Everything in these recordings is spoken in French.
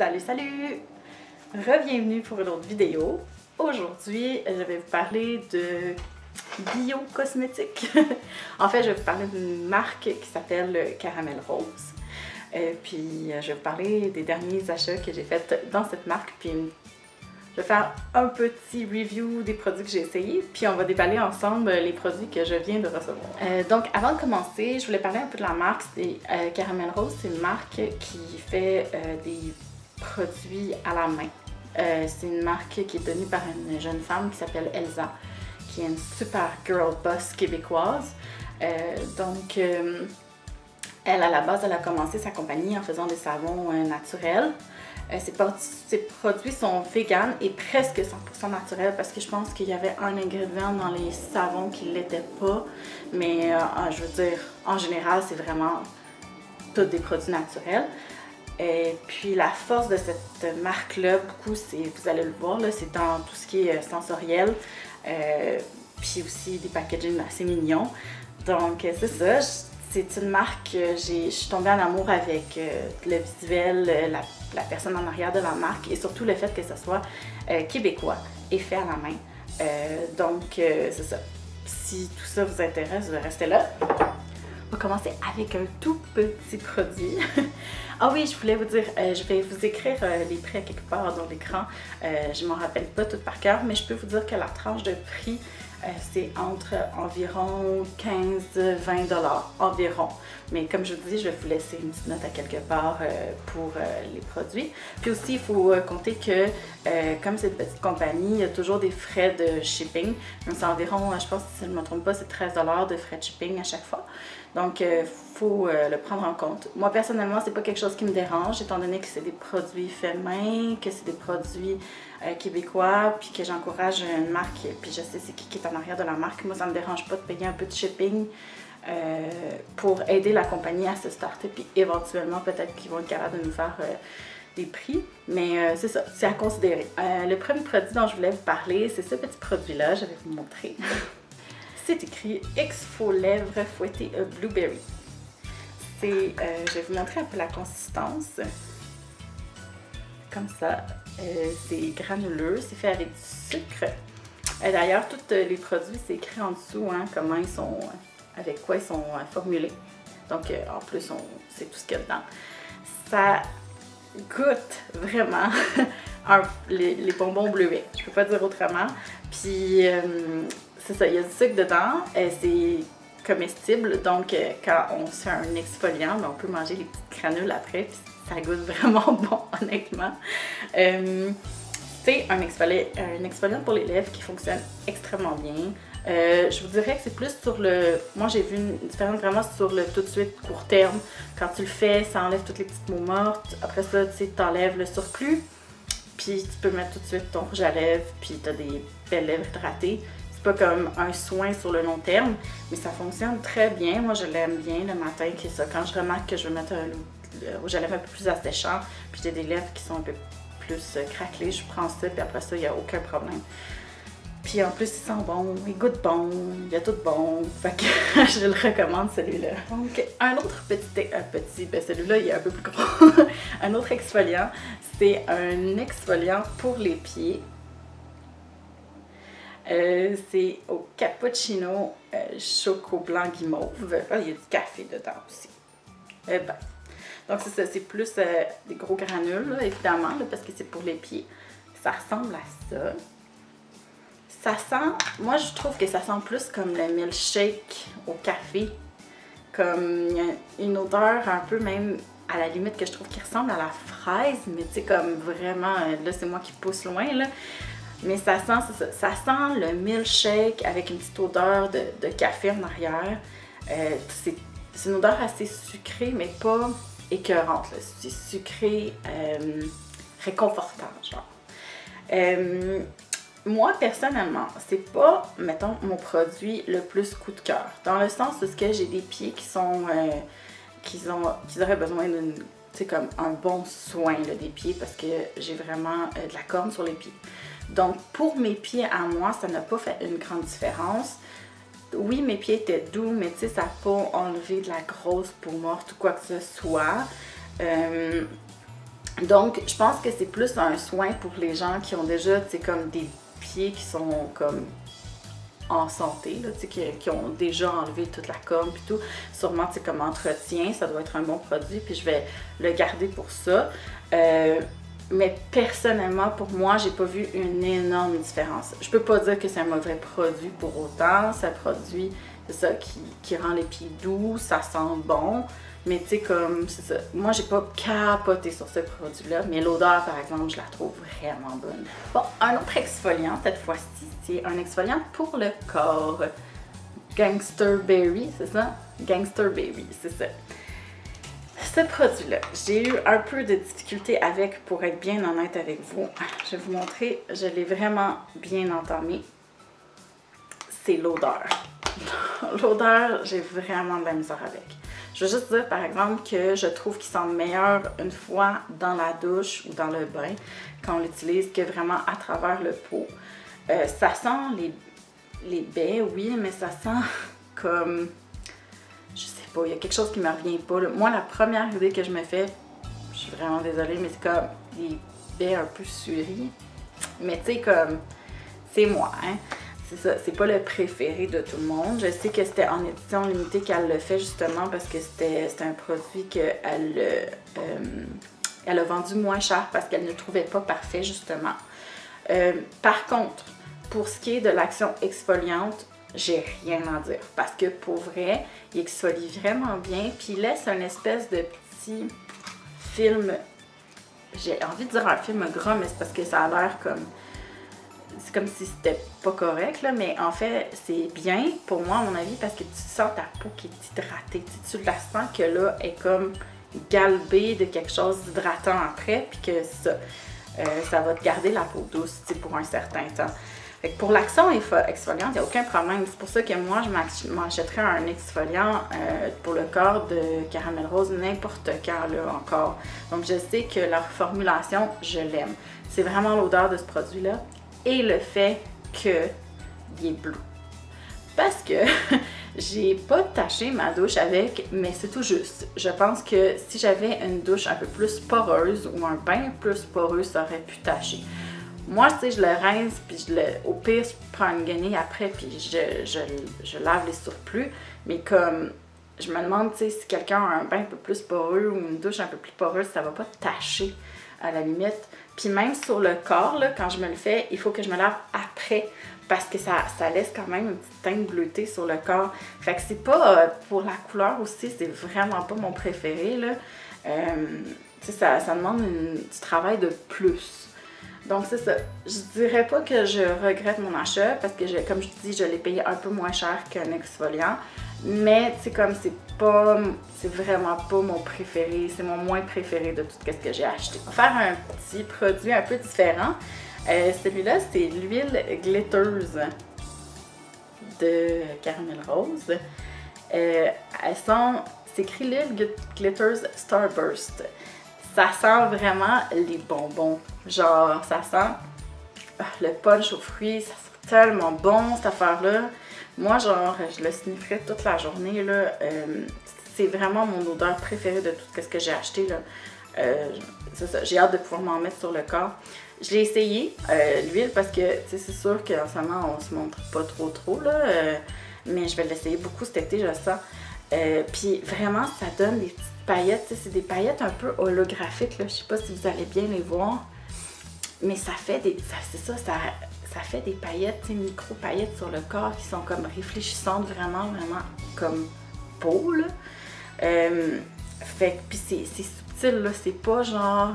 Salut, salut! Re-bienvenue pour une autre vidéo. Aujourd'hui, je vais vous parler de bio-cosmétiques. En fait, je vais vous parler d'une marque qui s'appelle Caramel Rose. Puis, je vais vous parler des derniers achats que j'ai faits dans cette marque. Puis, je vais faire un petit review des produits que j'ai essayés. Puis, on va déballer ensemble les produits que je viens de recevoir. Donc, avant de commencer, je voulais parler un peu de la marque. Caramel Rose, c'est une marque qui fait des produits à la main. C'est une marque qui est tenue par une jeune femme qui s'appelle Elsa, qui est une super girl boss québécoise. Elle, à la base, elle a commencé sa compagnie en faisant des savons naturels. Ses produits sont véganes et presque 100% naturels parce que je pense qu'il y avait un ingrédient dans les savons qui ne l'était pas. Mais je veux dire, en général, c'est vraiment tous des produits naturels. Et puis la force de cette marque-là, beaucoup, vous allez le voir, c'est dans tout ce qui est sensoriel, puis aussi des packaging assez mignons. Donc c'est ça, c'est une marque, je suis tombée en amour avec le visuel, la personne en arrière de la marque et surtout le fait que ce soit québécois et fait à la main. C'est ça. Si tout ça vous intéresse, vous restez là. On va commencer avec un tout petit produit. Ah oui, je voulais vous dire, je vais vous écrire les prix à quelque part dans l'écran. Je ne m'en rappelle pas tout par cœur, mais je peux vous dire que la tranche de prix, c'est entre environ 15-20 $ environ. Mais comme je vous dis, je vais vous laisser une petite note à quelque part pour les produits. Puis aussi, il faut compter que comme c'est une petite compagnie, il y a toujours des frais de shipping. Donc c'est environ, je pense, si je ne me trompe pas, c'est 13 $ de frais de shipping à chaque fois. Donc, il faut le prendre en compte. Moi, personnellement, c'est pas quelque chose qui me dérange, étant donné que c'est des produits faits main, que c'est des produits québécois, puis que j'encourage une marque, puis je sais c'est qui est en arrière de la marque. Moi, ça me dérange pas de payer un peu de shipping pour aider la compagnie à se starter, puis éventuellement, peut-être qu'ils vont être capables de nous faire des prix. Mais c'est ça, c'est à considérer. Le premier produit dont je voulais vous parler, c'est ce petit produit-là, je vais vous montrer. C'est écrit Exfo Lèvres Fouettées Blueberry. Je vais vous montrer un peu la consistance. Comme ça. C'est granuleux, c'est fait avec du sucre. D'ailleurs, tous les produits, c'est écrit en dessous comment ils sont, avec quoi ils sont formulés. Donc, en plus, c'est tout ce qu'il y a dedans. Ça goûte vraiment les bonbons bleuets. Je peux pas dire autrement. Puis, c'est ça, il y a du sucre dedans, c'est comestible, donc quand on se fait un exfoliant, on peut manger les petites granules après, puis ça goûte vraiment bon, honnêtement. C'est un exfoliant pour les lèvres qui fonctionne extrêmement bien. Je vous dirais que c'est plus sur le... Moi, j'ai vu une différence vraiment sur le tout de suite court terme. Quand tu le fais, ça enlève toutes les petites mots mortes. Après ça, tu sais, t'enlèves le surplus, puis tu peux mettre tout de suite ton rouge à lèvres, puis t'as des belles lèvres hydratées. Pas comme un soin sur le long terme, mais ça fonctionne très bien. Moi, je l'aime bien le matin, quand je remarque que je veux mettre le rouge à lèvres un peu plus asséchant, puis j'ai des lèvres qui sont un peu plus craquelées, je prends ça, puis après ça, il n'y a aucun problème. Puis en plus, il sent bon, il goûte bon, il y a tout bon, fait que je le recommande celui-là. Donc, un autre celui-là, il est un peu plus gros. Un autre exfoliant, c'est un exfoliant pour les pieds. C'est au cappuccino choco blanc guimauve. Ah, il y a du café dedans aussi. Donc c'est ça, c'est plus des gros granules, là, évidemment, là, parce que c'est pour les pieds. Ça ressemble à ça. Ça sent, moi je trouve que ça sent plus comme le milkshake au café. Comme il y a une odeur un peu même à la limite que je trouve qui ressemble à la fraise, mais tu sais comme vraiment, là c'est moi qui pousse loin là. Mais ça sent le milkshake avec une petite odeur de café en arrière. C'est une odeur assez sucrée, mais pas écœurante. C'est sucré, réconfortant, genre. Moi, personnellement, c'est pas, mettons, mon produit le plus coup de cœur. Dans le sens où j'ai des pieds qui sont, qu'ils auraient besoin d'une, tu sais, comme un bon soin là, des pieds parce que j'ai vraiment de la corne sur les pieds. Donc, pour mes pieds à moi, ça n'a pas fait une grande différence. Oui, mes pieds étaient doux, mais tu sais, ça n'a pas enlevé de la grosse peau morte ou quoi que ce soit. Donc, je pense que c'est plus un soin pour les gens qui ont déjà, tu sais, comme des pieds qui sont comme en santé, là, tu sais, qui ont déjà enlevé toute la corne puis tout. Sûrement, tu sais, comme entretien, ça doit être un bon produit, puis je vais le garder pour ça. Mais personnellement, pour moi, j'ai pas vu une énorme différence. Je peux pas dire que c'est un mauvais produit pour autant. C'est un produit, c'est ça, qui rend les pieds doux, ça sent bon. Mais tu sais, comme, c'est ça. Moi, j'ai pas capoté sur ce produit-là, mais l'odeur, par exemple, je la trouve vraiment bonne. Bon, un autre exfoliant, cette fois-ci, c'est un exfoliant pour le corps. Gangster Berry, c'est ça? Gangster Berry, c'est ça. Ce produit-là, j'ai eu un peu de difficulté avec, pour être bien honnête avec vous. Je vais vous montrer, je l'ai vraiment bien entamé. C'est l'odeur. L'odeur, j'ai vraiment de la misère avec. Je veux juste dire, par exemple, que je trouve qu'il sent meilleur une fois dans la douche ou dans le bain, quand on l'utilise, que vraiment à travers le pot. Ça sent les baies, oui, mais ça sent comme... Je sais pas, il y a quelque chose qui me revient pas. Moi, la première idée que je me fais, je suis vraiment désolée, mais c'est comme des baies un peu suries. Mais tu sais, comme, c'est moi, hein. C'est ça, c'est pas le préféré de tout le monde. Je sais que c'était en édition limitée qu'elle le fait justement parce que c'était un produit qu'elle elle a vendu moins cher parce qu'elle ne le trouvait pas parfait justement. Par contre, pour ce qui est de l'action exfoliante, j'ai rien à dire parce que pour vrai, il exfolie vraiment bien puis il laisse un espèce de petit film, j'ai envie de dire un film gras, mais c'est parce que ça a l'air comme... C'est comme si c'était pas correct, là, mais en fait, c'est bien pour moi, à mon avis, parce que tu sens ta peau qui est hydratée. Tu la sens que là, elle est comme galbée de quelque chose d'hydratant après, puis que ça va te garder la peau douce pour un certain temps. Fait que pour l'action exfoliante, il n'y a aucun problème. C'est pour ça que moi, je m'achèterais un exfoliant pour le corps de Caramel Rose n'importe quand, là, encore. Donc, je sais que leur formulation, je l'aime. C'est vraiment l'odeur de ce produit-là. Et le fait qu'il est bleu. Parce que j'ai pas taché ma douche avec, mais c'est tout juste. Je pense que si j'avais une douche un peu plus poreuse ou un bain plus poreux, ça aurait pu tacher. Moi, tu sais, je le rince, puis au pire, je prends une guenille après, puis je lave les surplus. Mais comme, je me demande, tu sais, si quelqu'un a un bain un peu plus poreux ou une douche un peu plus poreuse, ça va pas tacher à la limite. Puis même sur le corps, là, quand je me le fais, il faut que je me lave après parce que ça laisse quand même une petite teinte bleutée sur le corps. Fait que c'est pas, pour la couleur aussi, c'est vraiment pas mon préféré, là. Tu sais, ça demande du travail de plus. Donc c'est ça. Je dirais pas que je regrette mon achat parce que, comme je dis, je l'ai payé un peu moins cher qu'un exfoliant. Mais tu sais, comme c'est vraiment pas mon préféré, c'est mon moins préféré de tout ce que j'ai acheté. On va faire un petit produit un peu différent. Celui-là, c'est l'huile glitteuse de Caramel Rose. C'est écrit l'huile glitteuse Starburst. Ça sent vraiment les bonbons. Genre, ça sent le punch aux fruits, ça sent tellement bon cette affaire-là. Moi, genre, je le snifferais toute la journée, là. C'est vraiment mon odeur préférée de tout ce que j'ai acheté, là. C'est ça, j'ai hâte de pouvoir m'en mettre sur le corps. Je l'ai essayé, l'huile, parce que, tu sais, c'est sûr qu'en ce moment, on se montre pas trop, là. Mais je vais l'essayer beaucoup cet été, je le sens. Puis vraiment, ça donne des petites paillettes, tu sais, c'est des paillettes un peu holographiques, là. Je sais pas si vous allez bien les voir. Mais ça fait ça fait des paillettes, micro-paillettes sur le corps qui sont comme réfléchissantes, vraiment comme peau, là. Fait que, puis c'est subtil, là, c'est pas genre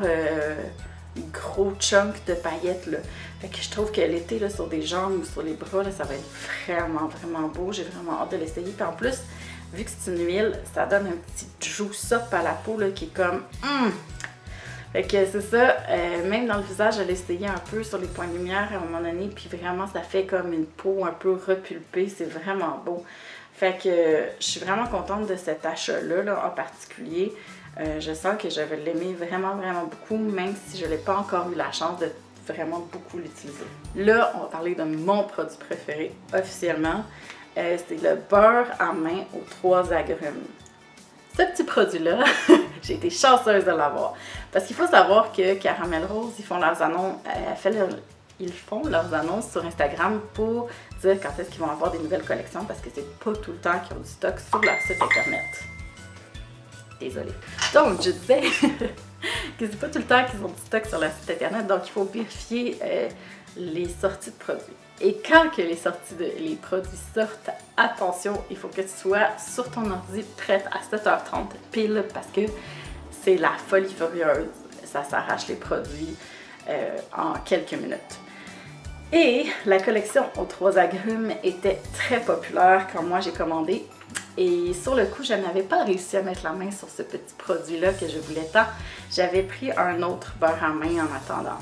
gros chunk de paillettes, là. Fait que je trouve que l'été, là, sur des jambes ou sur les bras, là, ça va être vraiment beau. J'ai vraiment hâte de l'essayer. Puis en plus, vu que c'est une huile, ça donne un petit juice-up à la peau, là, qui est comme... Fait que c'est ça, même dans le visage, je l'ai essayé un peu sur les points de lumière à un moment donné, puis vraiment, ça fait comme une peau un peu repulpée, c'est vraiment beau. Fait que je suis vraiment contente de cet achat-là, là, en particulier. Je sens que je vais l'aimer vraiment beaucoup, même si je n'ai pas encore eu la chance de vraiment beaucoup l'utiliser. Là, on va parler de mon produit préféré, officiellement. C'est le beurre à main aux 3 agrumes. Ce petit produit-là, J'ai été chanceuse de l'avoir. Parce qu'il faut savoir que Caramel Rose, ils font leurs annonces, ils font leurs annonces sur Instagram pour dire quand est-ce qu'ils vont avoir des nouvelles collections parce que c'est pas tout le temps qu'ils ont du stock sur leur site internet. Désolée. Donc, je disais que c'est pas tout le temps qu'ils ont du stock sur leur site internet, donc il faut vérifier les sorties de produits. Et quand que les produits sortent, attention, il faut que tu sois sur ton ordi prête à 7h30 pile parce que c'est la folie furieuse. Ça s'arrache les produits en quelques minutes. Et la collection aux 3 agrumes était très populaire quand moi j'ai commandé. Et sur le coup, je n'avais pas réussi à mettre la main sur ce petit produit-là que je voulais tant. J'avais pris un autre beurre à main en attendant.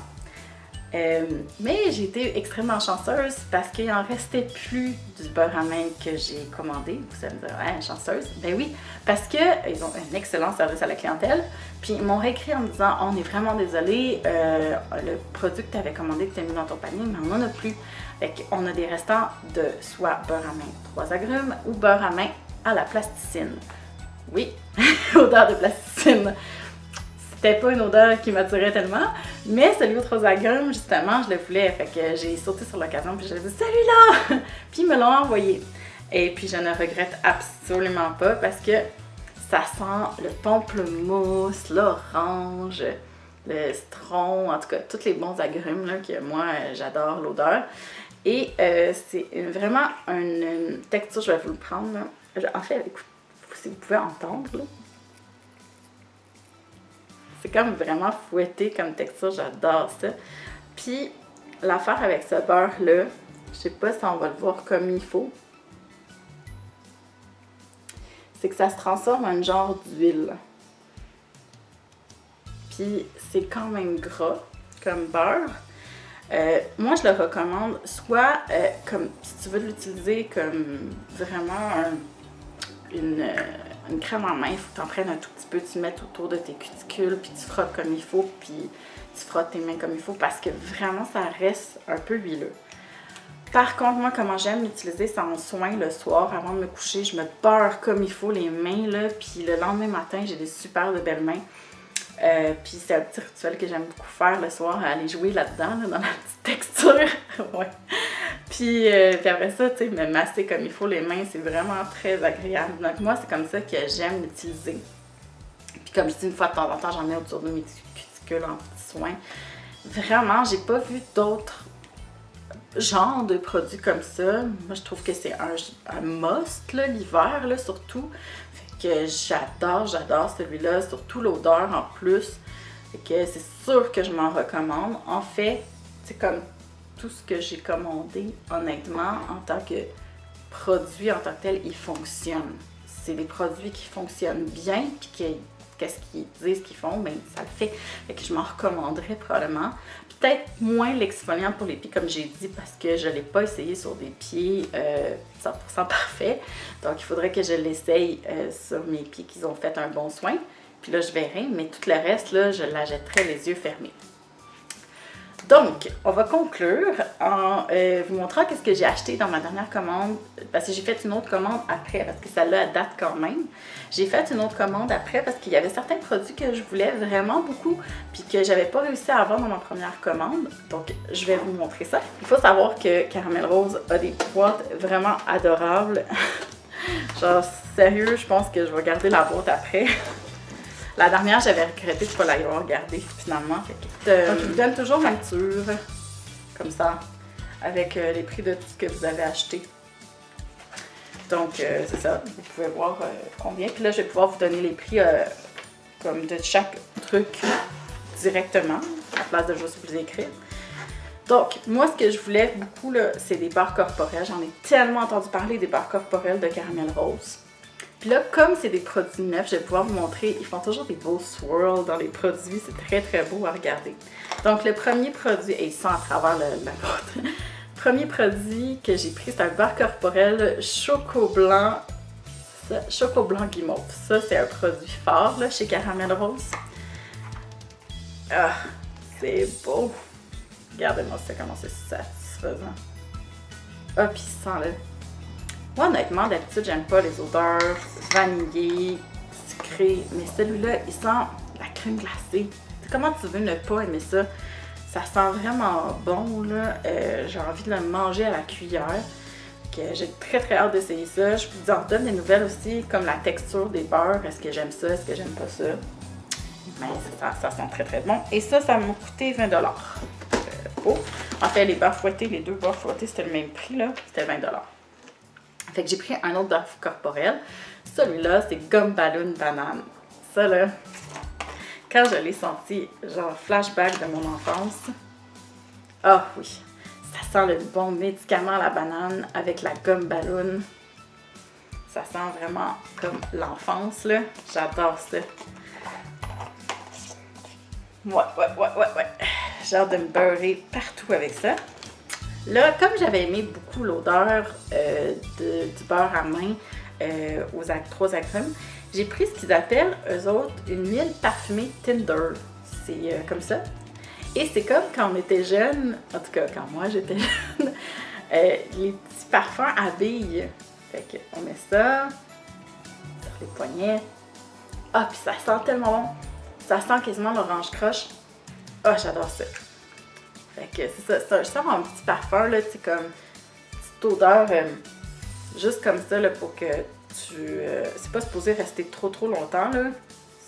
Mais j'ai été extrêmement chanceuse parce qu'il n'en restait plus du beurre à main que j'ai commandé. Vous allez me dire, hein, chanceuse? Ben oui, parce qu'ils ont un excellent service à la clientèle. Puis ils m'ont réécrit en me disant, on est vraiment désolé, le produit que tu avais commandé, que tu as mis dans ton panier, mais on n'en a plus. Fait qu'on a des restants de soit beurre à main 3 agrumes ou beurre à main à la plasticine. Oui, odeur de plasticine. C'était pas une odeur qui m'attirait tellement, mais celui aux 3 agrumes, justement, je le voulais. Fait que j'ai sauté sur l'occasion puis j'ai dit celui-là! Puis ils me l'ont envoyé. Et puis je ne regrette absolument pas parce que ça sent le pamplemousse, l'orange, le citron, en tout cas, tous les bons agrumes là, que moi j'adore l'odeur. Et c'est vraiment une texture, je vais vous le prendre là. En fait, écoute, si vous pouvez entendre là. C'est comme vraiment fouetté comme texture, j'adore ça. Puis, l'affaire avec ce beurre-là, je sais pas si on va le voir comme il faut, c'est que ça se transforme en un genre d'huile. Puis, c'est quand même gras comme beurre. Moi, je le recommande soit comme, si tu veux l'utiliser comme vraiment une crème en main, il faut que tu en prennes un tout petit peu, tu le mets autour de tes cuticules, puis tu frottes comme il faut, puis tu frottes tes mains comme il faut, parce que vraiment, ça reste un peu huileux. Par contre, moi, comment j'aime l'utiliser, c'est en soin le soir, avant de me coucher, je me beurre comme il faut les mains, là, puis le lendemain matin, j'ai des super de belles mains. Puis c'est un petit rituel que j'aime beaucoup faire le soir, aller jouer là-dedans, là, dans la petite texture. Ouais. Puis après ça, tu sais, me masser comme il faut les mains, c'est vraiment très agréable. Donc moi, c'est comme ça que j'aime l'utiliser. Puis comme je dis, une fois de temps en temps, j'en mets autour de mes cuticules en petits soins. Vraiment, j'ai pas vu d'autres genres de produits comme ça. Moi, je trouve que c'est un must, l'hiver, là, surtout. Fait que j'adore celui-là, surtout l'odeur en plus. Fait que c'est sûr que je m'en recommande. En fait, c'est comme tout ce que j'ai commandé, honnêtement, en tant que produit en tant que tel, ils fonctionnent. C'est des produits qui fonctionnent bien, puis qu'est-ce qu'ils disent qu'ils font, bien ça le fait. Fait que je m'en recommanderais probablement. Peut-être moins l'exfoliant pour les pieds, comme j'ai dit, parce que je ne l'ai pas essayé sur des pieds 100% parfaits. Donc, il faudrait que je l'essaye sur mes pieds qu'ils ont fait un bon soin. Puis là, je verrai, mais tout le reste, là, je l'achèterai les yeux fermés. Donc, on va conclure en vous montrant qu'est-ce que j'ai acheté dans ma dernière commande, parce que j'ai fait une autre commande après, parce que celle-là, elle date quand même. J'ai fait une autre commande après parce qu'il y avait certains produits que je voulais vraiment beaucoup, puis que j'avais pas réussi à avoir dans ma première commande. Donc, je vais vous montrer ça. Il faut savoir que Caramel Rose a des boîtes vraiment adorables. Genre, sérieux, je pense que je vais garder la boîte après. La dernière, j'avais regretté de ne pas l'avoir gardée finalement. Donc, ils vous donnent toujours une facture, comme ça, avec les prix de tout ce que vous avez acheté. Donc, c'est ça, vous pouvez voir combien. Puis là, je vais pouvoir vous donner les prix comme de chaque truc directement, à la place de juste vous écrire. Donc, moi, ce que je voulais beaucoup, c'est des beurres corporels. J'en ai tellement entendu parler des beurres corporels de Caramel Rose. Puis là, comme c'est des produits neufs, je vais pouvoir vous montrer, ils font toujours des beaux swirls dans les produits, c'est très très beau à regarder. Donc le premier produit, et sans à travers la boîte, le premier produit que j'ai pris, c'est un beurre corporel Choco Blanc Guimauve. Ça, c'est un produit fort là, chez Caramel Rose. Ah, c'est beau! Regardez-moi ça, comment c'est satisfaisant. Ah, puis sent-le. Moi, honnêtement, d'habitude, j'aime pas les odeurs vanillées, sucré. Mais celui-là, il sent la crème glacée. Comment tu veux ne pas aimer ça? Ça sent vraiment bon, là. J'ai envie de le manger à la cuillère. J'ai très très hâte d'essayer ça. Je vous en donne des nouvelles aussi, comme la texture des beurres. Est-ce que j'aime ça? Est-ce que j'aime pas ça? Mais ça sent très très bon. Et ça m'a coûté 20 $. En fait, les beurres fouettés, les 2 beurres fouettés, c'était le même prix, là. C'était 20 $. Fait que j'ai pris un autre beurre corporel. Celui-là, c'est Gum Balloon Banane. Ça, là, quand je l'ai senti, genre flashback de mon enfance. Ah oui, ça sent le bon médicament à la banane avec la gomme ballon. Ça sent vraiment comme l'enfance, là. J'adore ça. Ouais. J'ai hâte de me beurrer partout avec ça. Là, comme j'avais aimé beaucoup l'odeur du beurre à main aux 3 agrumes, j'ai pris ce qu'ils appellent, eux autres, une huile parfumée Tinder. C'est comme ça. Et c'est comme quand on était jeune, en tout cas quand moi j'étais jeune, les petits parfums à billes. Fait qu'on met ça sur les poignets. Ah, puis ça sent tellement bon. Ça sent quasiment l'orange croche. Ah, j'adore ça. Fait que c'est ça, je sens un petit parfum, là, tu sais, comme petite odeur, juste comme ça, là, pour que tu... c'est pas supposé rester trop longtemps, là.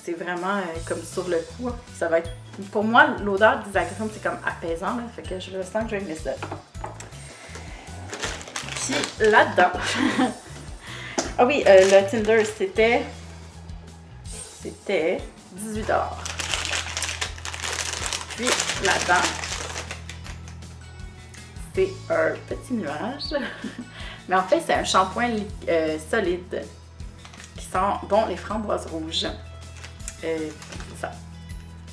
C'est vraiment comme sur le coup. Ça va être... Pour moi, l'odeur des agrumes, c'est comme apaisant, là. Fait que je sens que je vais aimer ça. Puis là-dedans... ah oui, le Tinder, c'était 18 $. Puis là-dedans, c'est un petit nuage. Mais en fait, c'est un shampoing solide qui sent, bon, les framboises rouges. Ça,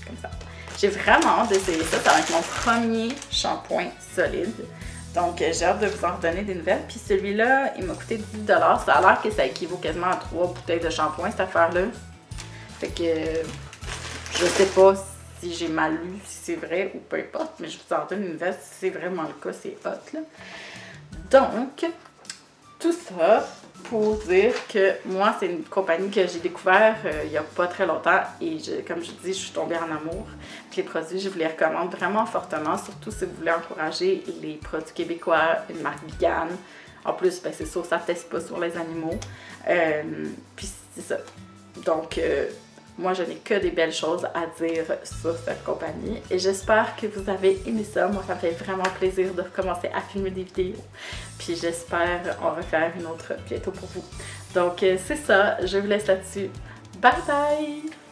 comme ça. J'ai vraiment hâte d'essayer ça. Ça va être mon premier shampoing solide. Donc, j'ai hâte de vous en redonner des nouvelles. Puis celui-là, il m'a coûté 10 $. Ça a l'air que ça équivaut quasiment à 3 bouteilles de shampoing, cette affaire-là. Fait que je sais pas si j'ai mal lu, si c'est vrai ou peu importe, mais je vous en donne une nouvelle si c'est vraiment le cas, c'est hot, là. Donc, tout ça pour dire que moi, c'est une compagnie que j'ai découvert il n'y a pas très longtemps et comme je dis, je suis tombée en amour. Puis les produits, je vous les recommande vraiment fortement, surtout si vous voulez encourager les produits québécois, une marque vegan. En plus, ben, c'est sûr, ça ne teste pas sur les animaux. Puis c'est ça. Donc, moi, je n'ai que des belles choses à dire sur cette compagnie et j'espère que vous avez aimé ça. Moi, ça me fait vraiment plaisir de recommencer à filmer des vidéos. Puis j'espère en refaire une autre bientôt pour vous. Donc, c'est ça. Je vous laisse là-dessus. Bye bye!